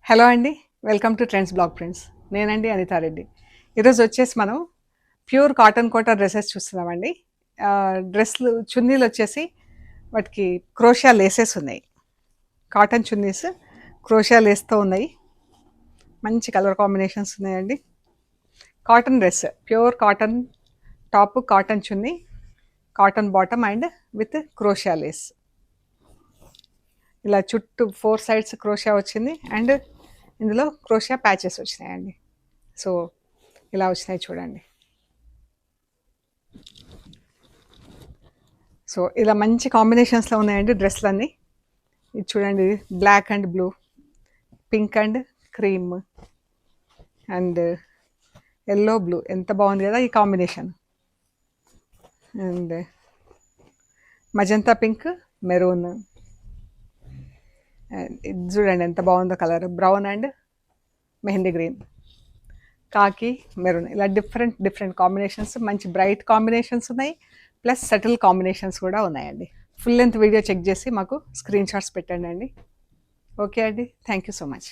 Hello అండి. Welcome to trends blog friends. నేనండి అనితారెడ్డి. ఈరోజు వచ్చేసి మనం ప్యూర్ కాటన్ కోటా డ్రెస్సెస్ చూస్తున్నామండి. డ్రెస్లు చున్నీలు వచ్చేసి వాటికి క్రోషియా లేసెస్ ఉన్నాయి. కాటన్ చున్నీస్ క్రోషియా లేస్తో ఉన్నాయి. మంచి కలర్ కాంబినేషన్స్ ఉన్నాయండి. Cotton dress, pure cotton top, cotton chunni, cotton bottom and with క్రోషియా Lay's. ఇలా చుట్టూ 4 సైడ్స్ క్రోషియా వచ్చింది అండ్ ఇందులో క్రోషియా ప్యాచెస్ వచ్చినాయండి. సో ఇలా వచ్చినాయి చూడండి. సో ఇలా మంచి కాంబినేషన్స్లో ఉన్నాయండి డ్రెస్లన్నీ. ఇది చూడండి, black and blue, pink and cream and yellow blue, ఎంత బాగుంది కదా ఈ combination. And magenta pink, maroon, and ఇది చూడండి ఎంత బాగుందో colour, brown and mehndi green, khaki, maroon, ఇలా డిఫరెంట్ కాంబినేషన్స్, మంచి బ్రైట్ కాంబినేషన్స్ ఉన్నాయి. ప్లస్ సటిల్ కాంబినేషన్స్ కూడా ఉన్నాయండి. ఫుల్ లెంత్ వీడియో చెక్ చేసి మాకు స్క్రీన్ షాట్స్ పెట్టండి అండి. ఓకే అండి, థ్యాంక్ యూ సో మచ్.